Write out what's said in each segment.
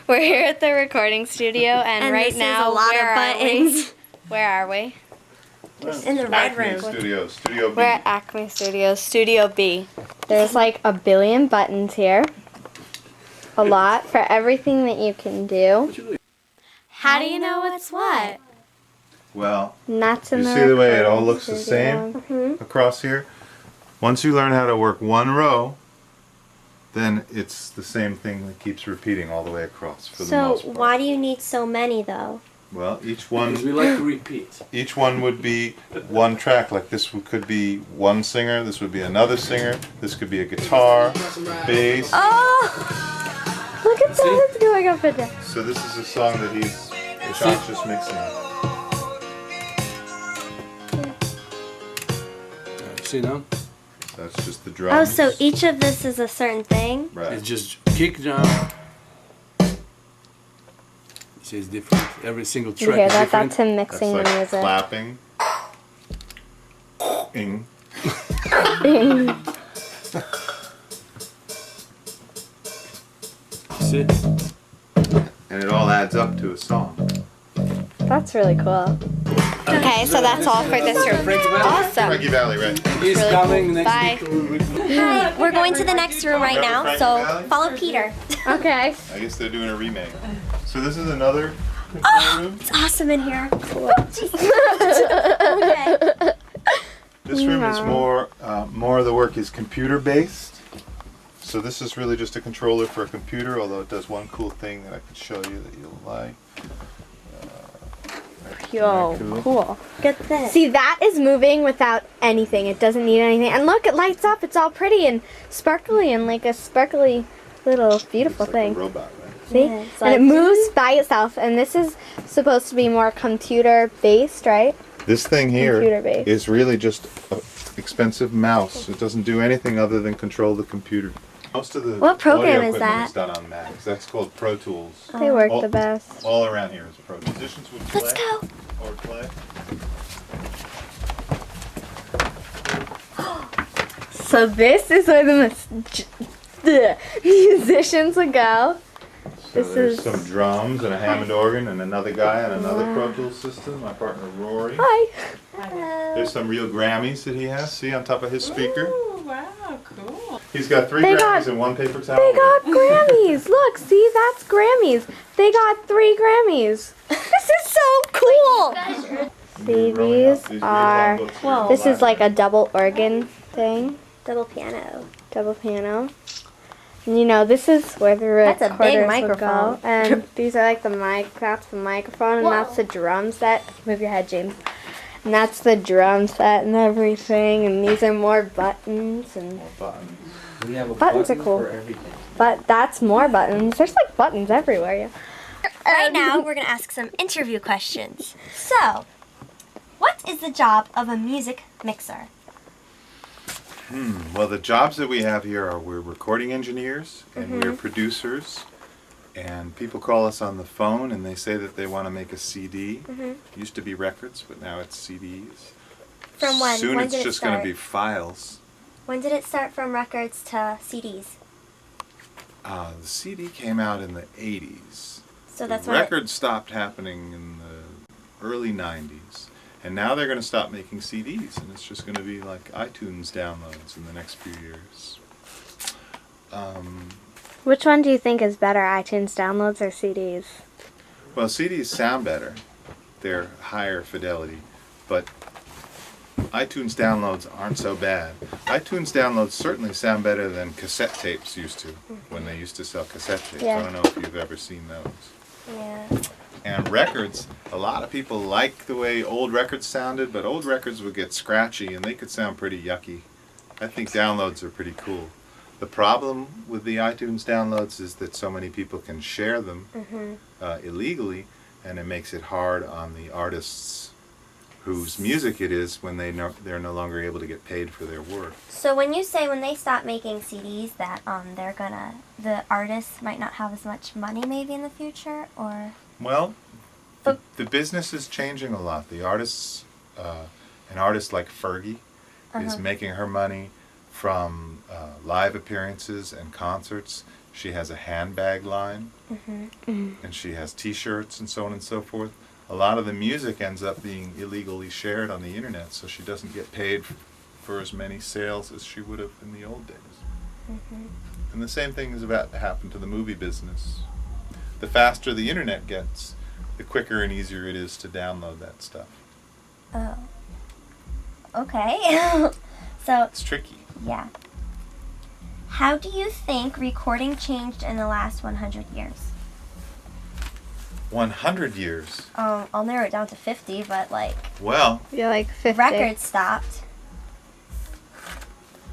We're here at the recording studio, and right this now, is a lot where of are we? buttons. Where are we? In the red Acme room. Studios, Studio B. We're at Acme Studios, Studio B. There's like a billion buttons here. A lot for everything that you can do. How do you know what's what? Well, And that's in you the see the way it all recording looks the studio. same across here? Once you learn how to work one row, then it's the same thing that keeps repeating all the way across for the So most part. why do you need so many though? Well, each Because we one like to repeat. would be one track. Like this could be one singer, this would be another singer, this could be a guitar, bass. Oh! Look at that, it's going up and down. So this is a song that John's just mixing. See now? That's just the Oh, drums. so each of this is a certain thing? Right. It's just kick drum. It's different. Every single You track hear is that? different. That's him That's mixing like the music. clapping. Ing. See? And it all adds up to a song. That's really cool. Okay, so that's all for this room. Awesome. Frankie Valley, right? He's really coming cool. next Bye. week. We're going to the next room right now, Remember so Frankie Valley? follow Peter. Okay. I guess they're doing a remake. So this is another room. It's awesome in here. Cool. Okay. This room is more of the work is computer based. So this is really just a controller for a computer, although it does one cool thing that I could show you that you'll like. Yo, Very cool. Get this. See, that is moving without anything. It doesn't need anything. And look, it lights up. It's all pretty and sparkly and like a sparkly little beautiful It's like thing. a robot, right? See? Yeah, it's and it like- moves by itself. And this is supposed to be more computer based, right? This thing here Computer-based. is really just an expensive mouse. It doesn't do anything other than control the computer. Most of the What program audio is equipment that? is done on Macs. That's called Pro Tools. They work Oh. the best. All around here is Pro. Musicians would play Let's go. or play. So this is where the musicians would go. So This there's is- some drums and a Hammond organ and another guy on another Pro Tools system, my partner Rory. Hi. There's some real Grammys that he has, see, on top of his speaker. Ooh, wow, cool. He's got 3 They Grammys got- and 1 paper towel. They got Grammys. Look, see, that's Grammys. They got 3 Grammys. This is so cool. See, these are. Whoa. This is like a double organ thing, Double piano. double piano. And you know, this is where the That's a big recorders would go. microphone. And these are like the mic. That's the microphone, and Whoa. that's the drum set. Move your head, James. And that's the drum set and everything. And these are more buttons and. buttons. We have a Buttons are button cool. for everything. But that's more buttons. There's like buttons everywhere. Yeah. Right now, we're going to ask some interview questions. So, what is the job of a music mixer? Well, the jobs that we have here are we're recording engineers and we're producers. And people call us on the phone and they say that they want to make a CD. Used to be records, but now it's CDs. From when? Soon When it's did it just going to start? be files. When did it start from records to CDs? The CD came out in the 80s. So that's the when records stopped happening in the early 90s. And now they're going to stop making CDs, and it's just going to be like iTunes downloads in the next few years. Which one do you think is better, iTunes downloads or CDs? Well, CDs sound better. They're higher fidelity. But iTunes downloads aren't so bad. iTunes downloads certainly sound better than cassette tapes used to, when they used to sell cassette tapes. Yeah. I don't know if you've ever seen those. Yeah. And records, a lot of people like the way old records sounded, but old records would get scratchy and they could sound pretty yucky. I think downloads are pretty cool. The problem with the iTunes downloads is that so many people can share them illegally, and it makes it hard on the artists whose music it is when they're no longer able to get paid for their work. So when you say when they stop making CDs that the artists might not have as much money maybe in the future, or Well, the business is changing a lot. The artists, an artist like Fergie is making her money from live appearances and concerts. She has a handbag line, and she has T-shirts and so on and so forth. A lot of the music ends up being illegally shared on the internet, so she doesn't get paid for as many sales as she would have in the old days. And the same thing is about to happen to the movie business. The faster the internet gets, the quicker and easier it is to download that stuff. Oh. Okay. So, It's tricky. yeah. How do you think recording changed in the last 100 years? 100 years. I'll narrow it down to 50, but like Well, You're like 50. records stopped.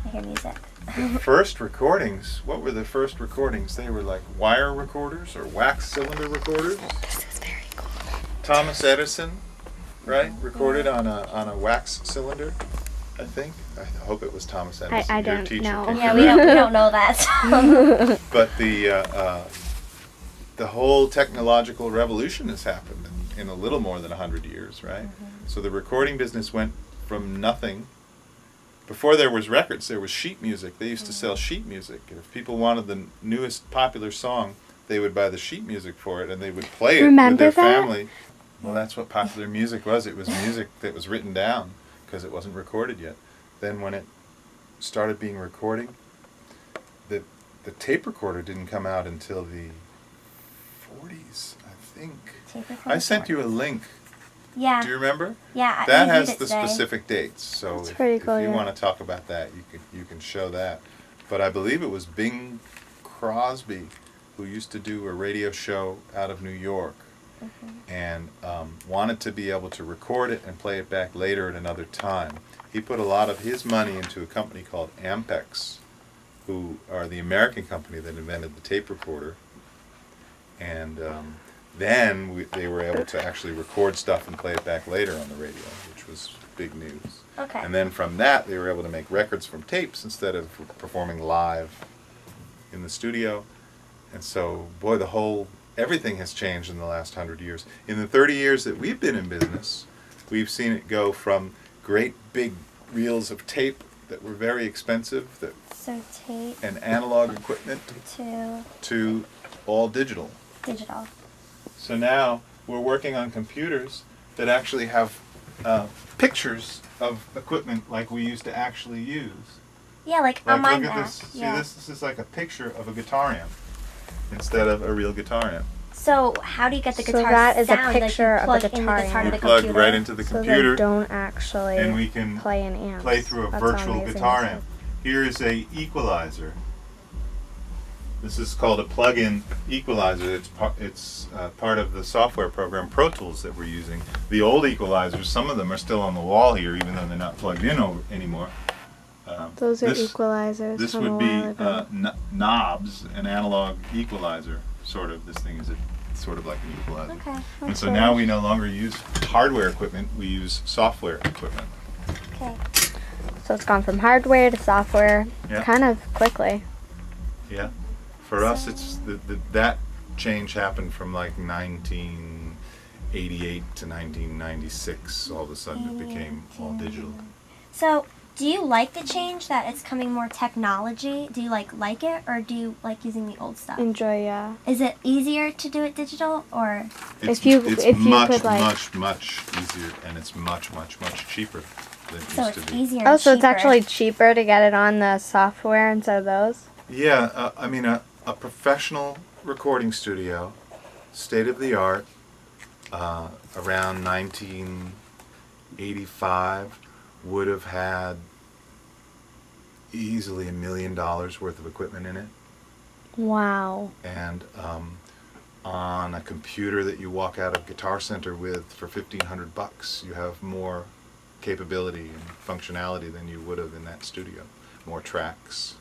I hear music. the first recordings, what were the first recordings? They were like wire recorders or wax cylinder recorders. This is very cool. Thomas Edison, right? Recorded on a wax cylinder, I think. I hope it was Thomas Edison. I Your don't teacher know. can Yeah, correct we don't know that. But the whole technological revolution has happened in a little more than 100 years, right? So the recording business went from nothing. Before there was records, there was sheet music. They used to sell sheet music. If people wanted the newest popular song, they would buy the sheet music for it, and they would play it Remember with their that? family. Well, that's what popular music was. It was music that was written down because it wasn't recorded yet. Then when it started being recording, the tape recorder didn't come out until the 40s, I think. Tape recorder I sent you a link. Yeah. Do you remember? Yeah. I That reviewed has it the today. specific dates, so That's if pretty cool, you yeah. want to talk about that, you can show that. But I believe it was Bing Crosby who used to do a radio show out of New York, and wanted to be able to record it and play it back later at another time. He put a lot of his money into a company called Ampex, who are the American company that invented the tape recorder, and then they were able to actually record stuff and play it back later on the radio, which was big news. Okay. And then from that, they were able to make records from tapes instead of performing live in the studio. And so, boy, everything has changed in the last 100 years. In the 30 years that we've been in business, we've seen it go from great big reels of tape that were very expensive So tape and analog equipment to all digital. digital. So now we're working on computers that actually have pictures of equipment like we used to actually use. Yeah, like Like on my look at Mac. this. See Yeah. this is like a picture of a guitar amp instead of a real guitar amp. So how do you get the So guitar that is a sound? picture of a like you plug in guitar the guitar amp. to We the plug computer? right into the So computer they don't actually and we can play an amp. play through a That's how virtual amazing guitar this amp. Here is a equalizer. This is called a plug-in equalizer. It's part of the software program Pro Tools that we're using. The old equalizers, some of them are still on the wall here, even though they're not plugged in anymore. Those are this- equalizers This from would a be while ago. knobs, an analog equalizer, sort of. This thing is sort of like an equalizer. Okay. And so now we no longer use hardware equipment, we use software equipment. Okay. So it's gone from hardware to software Yeah. kind of quickly. Yeah. For us, it's that change happened from like 1988 to 1996. All of a sudden, it became all digital. So do you like the change that it's coming more technology? Do you like it, or do you like using the old stuff? Enjoy, yeah. Is it easier to do it digital, or It's, If you it's could, much, like- much easier, and it's much cheaper than it so used it's to be. easier? Oh, and so it's cheaper? actually cheaper to get it on the software instead of those? Yeah, I mean, a professional recording studio, state of the art, around 1985, would have had easily $1 million worth of equipment in it. Wow. And on a computer that you walk out of Guitar Center with for $1,500, you have more capability and functionality than you would have in that studio. More tracks.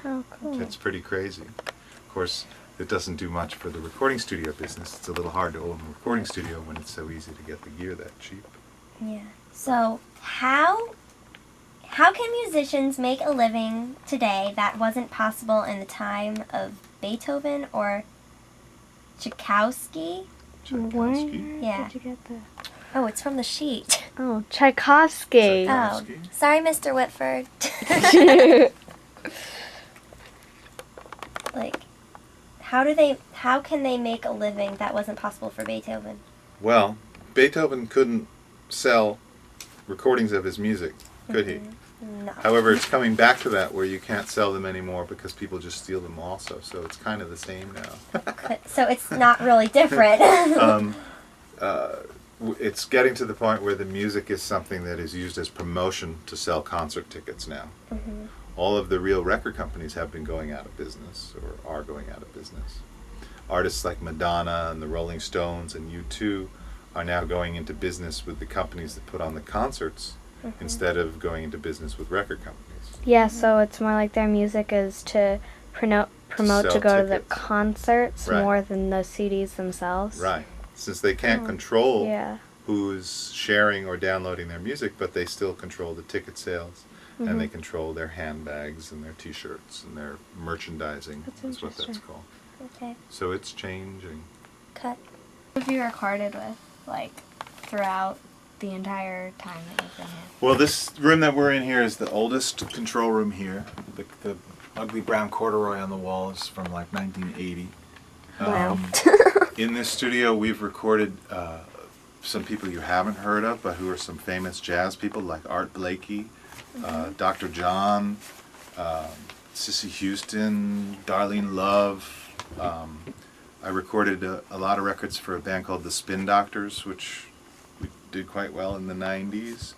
How cool. It's pretty crazy. Of course, it doesn't do much for the recording studio business. It's a little hard to own a recording studio when it's so easy to get the gear that cheap. Yeah. So how can musicians make a living today that wasn't possible in the time of Beethoven or Tchaikovsky? Tchaikovsky. Yeah. Did you get that? Oh, it's from the sheet. Oh, Tchaikovsky. Oh, Tchaikovsky. sorry, Mr. Whitford. Like, how can they make a living that wasn't possible for Beethoven? Well, Beethoven couldn't sell recordings of his music, could he? No. However, it's coming back to that where you can't sell them anymore because people just steal them also. So it's kind of the same now. So it's not really different. It's getting to the point where the music is something that is used as promotion to sell concert tickets now. Mm-hmm. All of the real record companies have been going out of business or are going out of business. Artists like Madonna and the Rolling Stones and U2 are now going into business with the companies that put on the concerts instead of going into business with record companies. Yeah, so it's more like their music is to promote sell to go to the tickets. concerts Right. more than the CDs themselves. Right. Since they can't control Yeah. who's sharing or downloading their music, but they still control the ticket sales and they control their handbags and their t-shirts and their merchandising. That's what that's interesting. called. Okay. So it's changing. Cut. Who have you recorded with, like, throughout the entire time that you've been here? Well, this room that we're in here is the oldest control room here. The ugly brown corduroy on the wall is from like 1980. Wow. In this studio, we've recorded some people you haven't heard of, but who are some famous jazz people like Art Blakey, Dr. John, Cissy Houston, Darlene Love. I recorded a lot of records for a band called the Spin Doctors, which we did quite well in the 90s.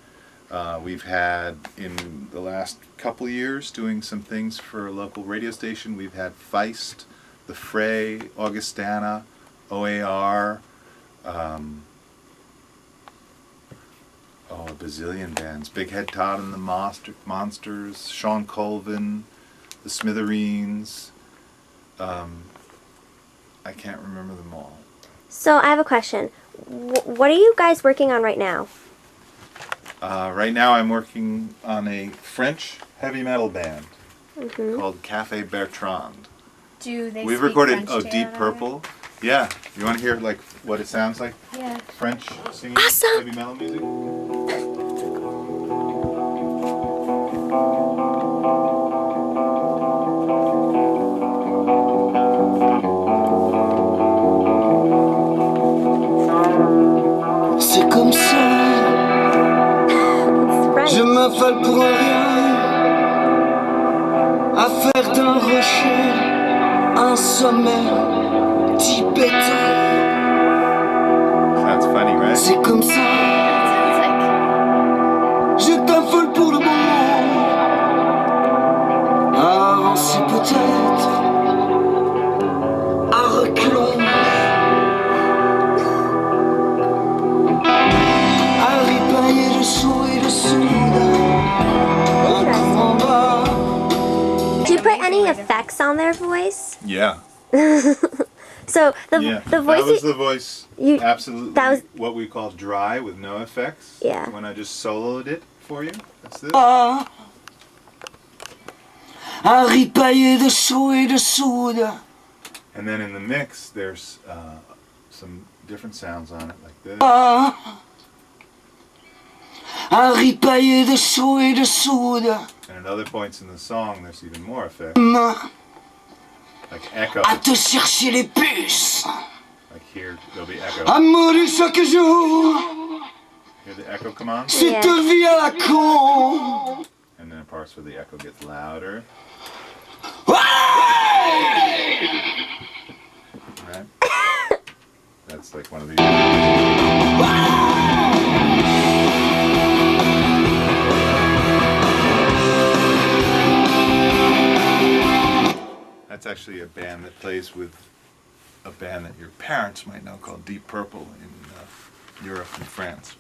We've had, in the last couple years, doing some things for a local radio station, we've had Feist, The Fray, Augustana, OAR, a bazillion bands. Big Head Todd and the Monsters, Sean Colvin, the Smithereens. I can't remember them all. So I have a question. What are you guys working on right now? Right now I'm working on a French heavy metal band called Café Bertrand. Do they We've speak recorded French to you Deep at all? Purple. Yeah. You want to hear like what it sounds like? Yeah. French singing Awesome. heavy metal music? C'est comme ça, je m'affale pour rien, à faire d'un rocher un sommet tibétain. Sounds funny, right? C'est comme ça, je t'affole pour le moment, à avancer peut-être, à reculons. À ripailler dessous et dessous, un coup en bas. Do you put any effects on their voice? Yeah. So the Yeah. the voice. That was the voice. You- Absolutely. that was- what we call dry with no effects. Yeah. When I just soloed it for you. That's this. À ripailler dessous et dessous. And then in the mix, there's some different sounds on it, like this. À ripailler dessous et dessous. And at other points in the song, there's even more effect, like echo. À te chercher les puces. Like here, there'll be echo. À mourir chaque jour. Hear the echo come on? Cette vie à la con. And then parts where the echo gets louder. Right? That's like one of these. That's actually a band that plays with a band that your parents might know called Deep Purple in Europe and France.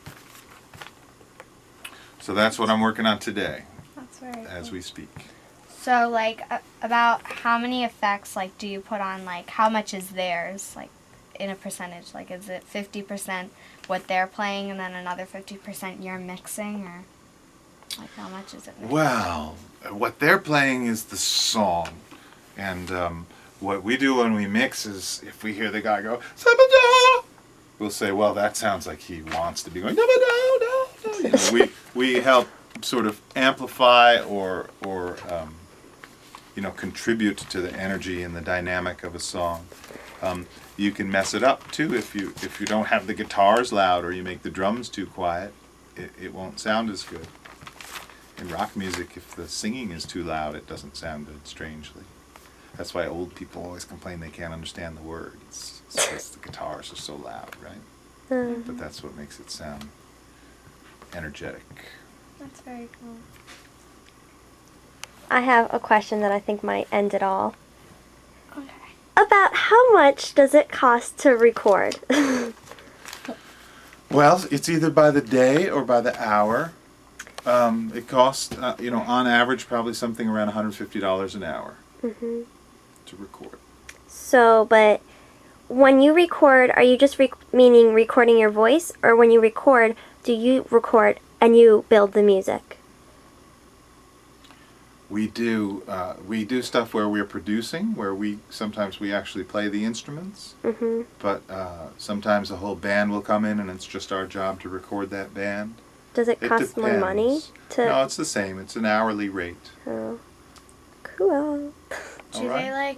So that's what I'm working on today That's very as we speak. So, like, about how many effects, like, do you put on, like, how much is theirs, like, in a percentage? Like, is it 50% what they're playing and then another 50% you're mixing, or, like, how much is it mixed? Well, what they're playing is the song. And what we do when we mix is, if we hear the guy go, "Sabada," we'll say, well, that sounds like he wants to be going, "Da-ba-da-da-da." You know, we help sort of amplify or contribute to the energy and the dynamic of a song. You can mess it up too if you don't have the guitars loud or you make the drums too quiet. It won't sound as good. In rock music, if the singing is too loud, it doesn't sound good, strangely. That's why old people always complain they can't understand the words. It's because the guitars are so loud, right? But that's what makes it sound energetic. That's very cool. I have a question that I think might end it all. Okay. About how much does it cost to record? Well, it's either by the day or by the hour. It costs, on average, probably something around $150 an hour to record. So, but when you record, are you just meaning recording your voice? Or when you record, do you record and you build the music? We do stuff where we're producing, where sometimes we actually play the instruments, but sometimes a whole band will come in and it's just our job to record that band. Does it cost more money? No, it's the same. It's an hourly rate. Oh, cool. Do they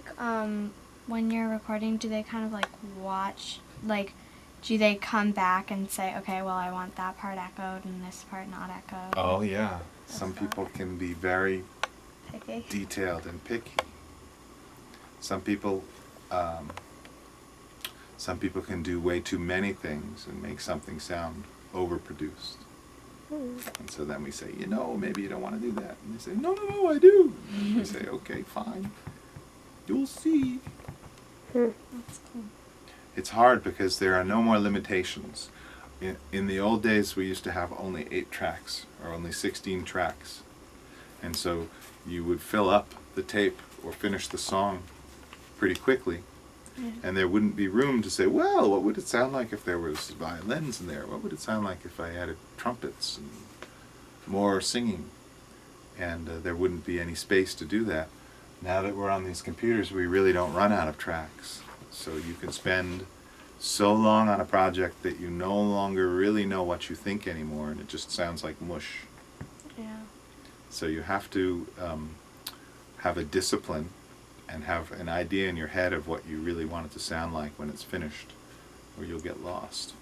when you're recording, do they kind of watch, do they come back and say, okay, well, I want that part echoed and this part not echoed? Oh yeah, some people can be very Picky. detailed and picky. Some people can do way too many things and make something sound overproduced. And so then we say, maybe you don't want to do that. And they say, no, I do. And we say, okay, fine. You'll see. That's cool. It's hard because there are no more limitations. In the old days, we used to have only 8 tracks or only 16 tracks. And so you would fill up the tape or finish the song pretty quickly. And there wouldn't be room to say, well, what would it sound like if there was violins in there? What would it sound like if I added trumpets and more singing? And there wouldn't be any space to do that. Now that we're on these computers, we really don't run out of tracks. So you can spend so long on a project that you no longer really know what you think anymore, and it just sounds like mush. Yeah. So you have to have a discipline and have an idea in your head of what you really want it to sound like when it's finished, or you'll get lost.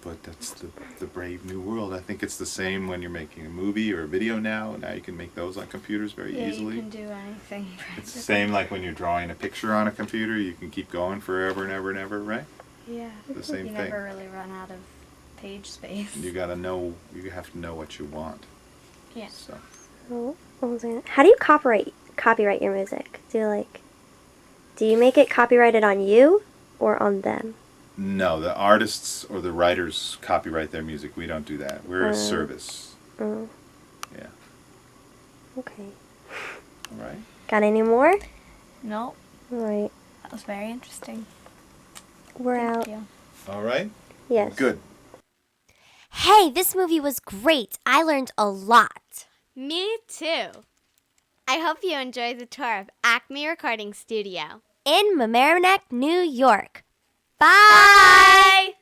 But that's the brave new world. I think it's the same when you're making a movie or a video now. Now you can make those on computers very easily. You can do anything. It's the same like when you're drawing a picture on a computer. You can keep going forever and ever and ever, right? Yeah. The same you thing. never really run out of page space. You have to know what you want. Yeah. So. How do you copyright your music? Do you make it copyrighted on you or on them? No, the artists or the writers copyright their music. We don't do that. We're a service. Yeah. Okay. All right. Got any more? No. All right. That was very interesting. We're out. Thank you. All right. Yes. Good. Hey, this movie was great. I learned a lot. Me too. I hope you enjoyed the tour of Acme Recording Studio In Mamaroneck, New York. Bye!